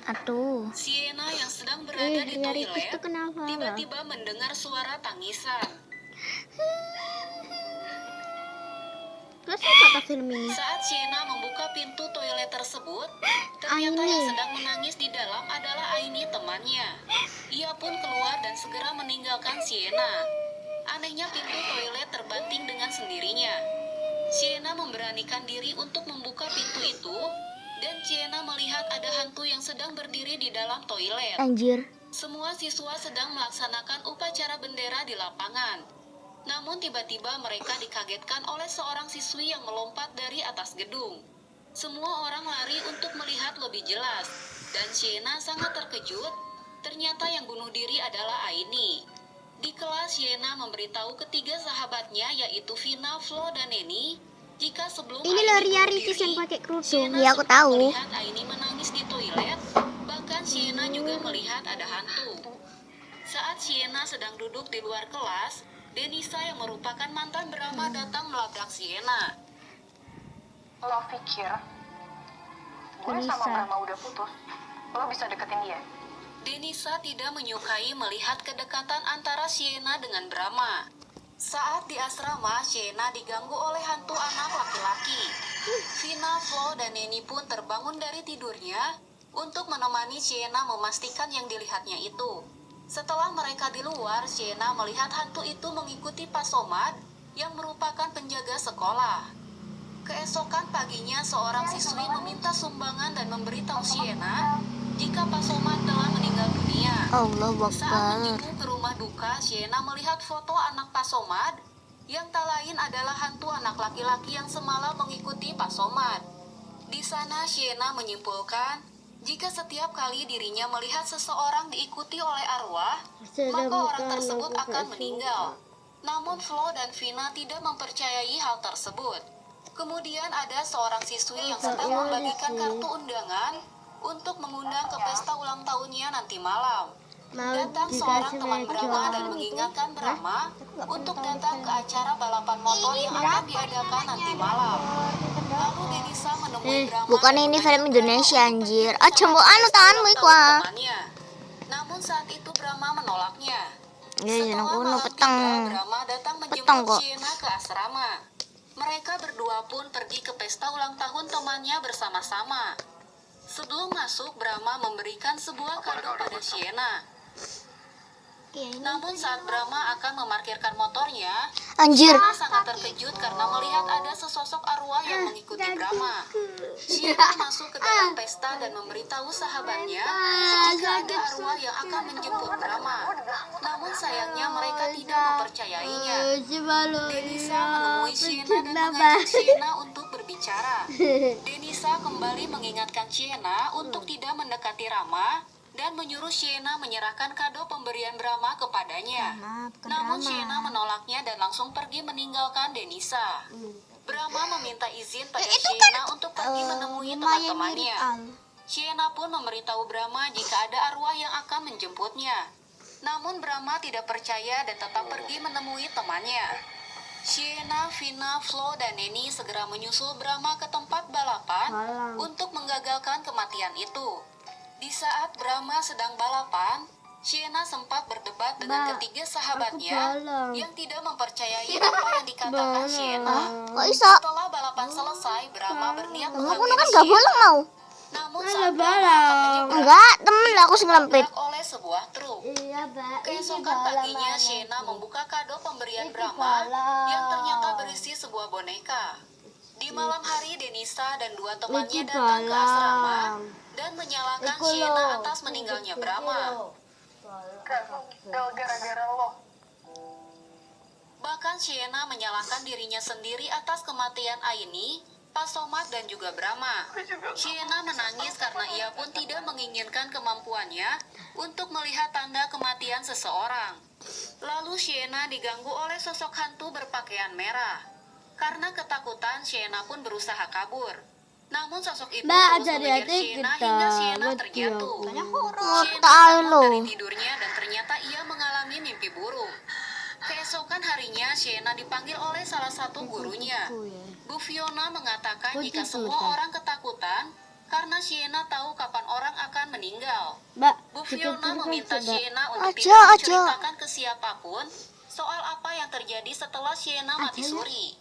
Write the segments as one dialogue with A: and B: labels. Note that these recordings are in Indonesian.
A: Aduh.
B: Sienna yang sedang berada di toilet
A: itu kenapa?
B: tiba-tiba mendengar suara tangisan.
A: Gak suka ke film ini.
B: Saat Sienna membuka pintu toilet tersebut, ternyata yang sedang menangis di dalam adalah Aini temannya. Ia pun keluar dan segera meninggalkan Sienna. Anehnya pintu toilet terbanting dengan sendirinya. Sienna memberanikan diri untuk membuka pintu itu, dan Sienna melihat ada hantu yang sedang berdiri di dalam toilet.
A: Anjir.
B: Semua siswa sedang melaksanakan upacara bendera di lapangan. Namun tiba-tiba mereka dikagetkan oleh seorang siswi yang melompat dari atas gedung. Semua orang lari untuk melihat lebih jelas, dan Sienna sangat terkejut. Ternyata yang bunuh diri adalah Aini. Di kelas, Sienna memberitahu ketiga sahabatnya yaitu Vina, Flo, dan Neni, jika sebelum
A: Ini
B: Aini
A: loh
B: bunuh
A: Ricis
B: diri,
A: yang pakai kerudung.
B: Sienna
A: Ya aku
B: sempat
A: tahu.
B: melihat Aini menangis di toilet. Bahkan Sienna juga melihat ada hantu. Saat Sienna sedang duduk di luar kelas, Denisa yang merupakan mantan Brahma datang melabrak Sienna.
C: Lo pikir gue sama Brahma udah putus, lo bisa deketin dia?
B: Denisa tidak menyukai melihat kedekatan antara Sienna dengan Brahma. Saat di asrama, Sienna diganggu oleh hantu anak laki-laki. Vina, Flo, dan Neni pun terbangun dari tidurnya untuk menemani Sienna memastikan yang dilihatnya itu. Setelah mereka di luar, Sienna melihat hantu itu mengikuti Pak Somad yang merupakan penjaga sekolah. Keesokan paginya, seorang siswi meminta sumbangan dan memberitahu Sienna jika Pak Somad telah meninggal dunia.
A: Allah
B: Saat
A: Akbar.
B: menyinggung ke rumah duka, Sienna melihat foto anak Pak Somad yang tak lain adalah hantu anak laki-laki yang semalam mengikuti Pak Somad. Di sana, Sienna menyimpulkan jika setiap kali dirinya melihat seseorang diikuti oleh arwah, maka orang tersebut akan meninggal. Namun Flo dan Vina tidak mempercayai hal tersebut. Kemudian ada seorang siswi yang sedang membagikan kartu undangan untuk mengundang ke pesta ulang tahunnya nanti malam. Datang seorang teman Brahma dan mengingatkan Brahma untuk datang ke acara balapan motor yang akan diadakan nanti malam. Lalu Denisa menemui Brahma.
A: Bukan
B: dan
A: ini
B: mengajak
A: film
B: Brahma
A: Indonesia
B: untuk
A: anjir.
B: pergi
A: Ah
B: ke
A: cembo
B: pesta
A: anu
B: ulang
A: tanganmu
B: tahun
A: iku ah.
B: temannya. Namun saat itu Brahma menolaknya.
A: Ya jangan
B: Setelah
A: kuno
B: malam
A: petang.
B: tiba, Brahma datang
A: Petang
B: menjemput
A: kok.
B: Sienna ke asrama. Mereka berdua pun pergi ke pesta ulang tahun temannya bersama-sama. Sebelum masuk, Brahma memberikan sebuah kado pada Sienna. Namun saat Brahma akan memarkirkan motornya,
A: Anjir.
B: Sienna sangat terkejut karena melihat ada sesosok arwah yang mengikuti Brahma. Sienna masuk ke dalam pesta dan memberitahu sahabatnya jika ada arwah yang akan menjemput Brahma. Namun sayangnya mereka tidak mempercayainya. Denisa menemui Sienna dan mengajak Sienna untuk berbicara. Denisa kembali mengingatkan Sienna untuk tidak mendekati Rama dan menyuruh Sienna menyerahkan kado pemberian Brahma kepadanya. Namun Sienna menolaknya dan langsung pergi meninggalkan Denisa. Brahma meminta izin pada Sienna untuk pergi menemui teman-temannya. Sienna pun memberitahu Brahma jika ada arwah yang akan menjemputnya. Namun Brahma tidak percaya dan tetap pergi menemui temannya. Sienna, Vina, Flo, dan Neni segera menyusul Brahma ke tempat balapan untuk menggagalkan kematian itu. Di saat Brahma sedang balapan, Sienna sempat berdebat dengan ketiga sahabatnya yang tidak mempercayai apa yang dikatakan Sienna.
A: Kok iso?
B: Setelah balapan selesai, Brahma berniat
A: Kamu
B: menghampiri
A: kan gak boleh
B: Sienna.
A: mau.
B: Namun saat Brahma akan menyeberang,
A: Enggak, temen lah aku ngelempit.
B: ditabrak oleh sebuah truk. Keesokan paginya, Sienna membuka kado pemberian Brahma yang ternyata berisi sebuah boneka. Di malam hari, Denisa dan dua temannya datang ke asrama dan menyalahkan Sienna atas meninggalnya Brahma.
C: Gara-gara lo.
B: Bahkan Sienna menyalahkan dirinya sendiri atas kematian Aini, Pak Somad, dan juga Brahma. Sienna menangis karena ia pun tidak menginginkan kemampuannya untuk melihat tanda kematian seseorang. Lalu Sienna diganggu oleh sosok hantu berpakaian merah. Karena ketakutan, Sienna pun berusaha kabur. Namun sosok itu terus mengejar Sienna hingga Sienna terjatuh. Sienna bangun dari tidurnya dan ternyata ia mengalami mimpi buruk. Keesokan harinya, Sienna dipanggil oleh salah satu gurunya. Bu Fiona mengatakan jika semua orang ketakutan karena Sienna tahu kapan orang akan meninggal. meninggal.
A: Mbak,
B: Bu Fiona meminta Sienna untuk
A: Aja,
B: tidak
A: aja.
B: menceritakan ke siapapun soal apa yang terjadi setelah Sienna mati suri.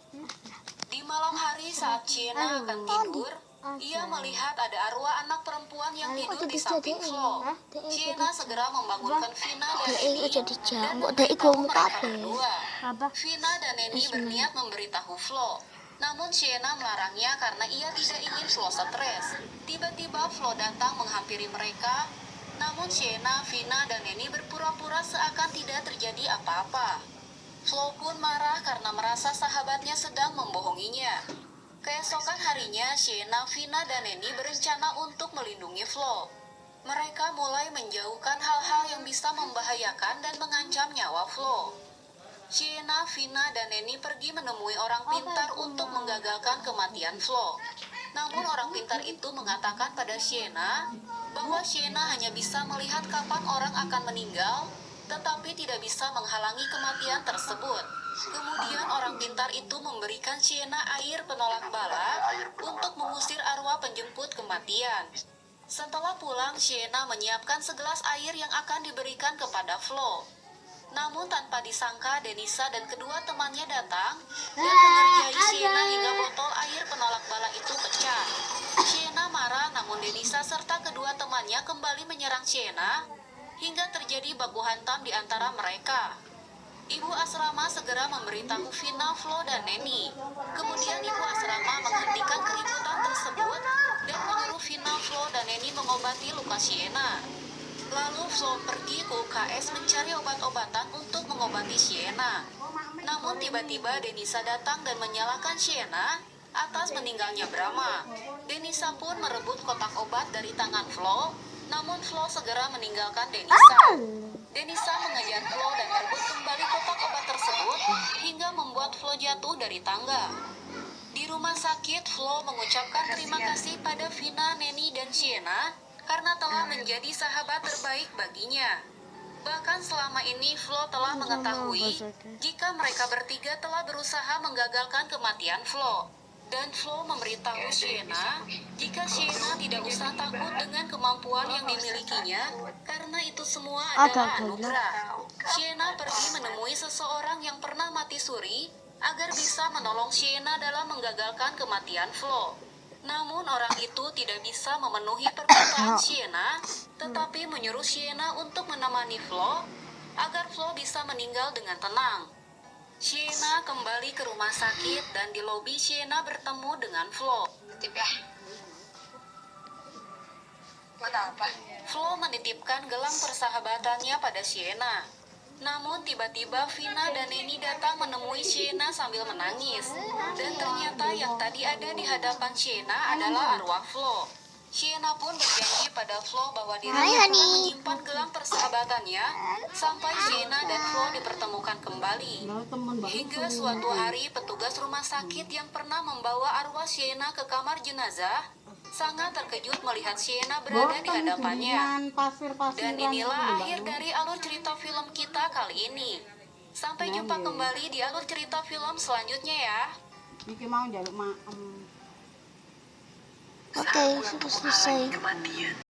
B: Di malam hari saat Sienna akan tidur, ia melihat ada arwah anak perempuan yang tidur di samping Flo. Sienna segera membangunkan Vina dan Neni dan memberitahu mereka berdua. Vina dan Neni berniat memberitahu Flo. Namun Sienna melarangnya karena ia tidak ingin Flo stres. Tiba-tiba Flo datang menghampiri mereka. Namun Sienna, Vina, dan Neni berpura-pura seakan tidak terjadi apa-apa. Flo pun marah karena merasa sahabatnya sedang membohonginya. Keesokan harinya, Sienna, Vina, dan Neni berencana untuk melindungi Flo. Mereka mulai menjauhkan hal-hal yang bisa membahayakan dan mengancam nyawa Flo. Sienna, Vina, dan Neni pergi menemui orang pintar untuk menggagalkan kematian Flo. Namun orang pintar itu mengatakan pada Sienna bahwa Sienna hanya bisa melihat kapan orang akan meninggal, tetapi tidak bisa menghalangi kematian tersebut. Kemudian orang pintar itu memberikan Sienna air penolak bala untuk mengusir arwah penjemput kematian. Setelah pulang, Sienna menyiapkan segelas air yang akan diberikan kepada Flo. Namun tanpa disangka, Denisa dan kedua temannya datang dan mengerjai Sienna hingga botol air penolak bala itu pecah. Sienna marah, namun Denisa serta kedua temannya kembali menyerang Sienna hingga terjadi baku hantam di antara mereka. Ibu asrama segera memberitahu Vina, Flo, dan Neni. Kemudian ibu asrama menghentikan keributan tersebut dan menyuruh Vina, Flo, dan Neni mengobati luka Sienna. Lalu Flo pergi ke UKS mencari obat-obatan untuk mengobati Sienna. Namun tiba-tiba Denisa datang dan menyalahkan Sienna atas meninggalnya Brahma. Denisa pun merebut kotak obat dari tangan Flo, namun Flo segera meninggalkan Denisa. Denisa mengejar Flo dan merebut kembali kotak obat tersebut hingga membuat Flo jatuh dari tangga. Di rumah sakit, Flo mengucapkan terima kasih pada Vina, Neni, dan Sienna karena telah menjadi sahabat terbaik baginya. Bahkan selama ini Flo telah mengetahui jika mereka bertiga telah berusaha menggagalkan kematian Flo. Dan Flo memberitahu Sienna jika Sienna tidak usah takut dengan kemampuan yang dimilikinya karena itu semua adalah anugerah. Sienna pergi menemui seseorang yang pernah mati suri agar bisa menolong Sienna dalam menggagalkan kematian Flo. Namun orang itu tidak bisa memenuhi permintaan Sienna, tetapi menyuruh Sienna untuk menemani Flo agar Flo bisa meninggal dengan tenang. Sienna kembali ke rumah sakit dan di lobi Sienna bertemu dengan Flo. Flo menitipkan gelang persahabatannya pada Sienna. Namun tiba-tiba Vina dan Neni datang menemui Sienna sambil menangis. Dan ternyata yang tadi ada di hadapan Sienna adalah arwah Flo. Sienna pun berjanji pada Flo bahwa dirinya telah menyimpan gelang persahabatannya sampai Sienna dan Flo dipertemukan kembali. Hingga suatu hari petugas rumah sakit yang pernah membawa arwah Sienna ke kamar jenazah sangat terkejut melihat Sienna berada di hadapannya. Dan inilah akhir dari alur cerita film kita kali ini. Sampai jumpa kembali di alur cerita film selanjutnya ya.
A: Oke, sudah selesai.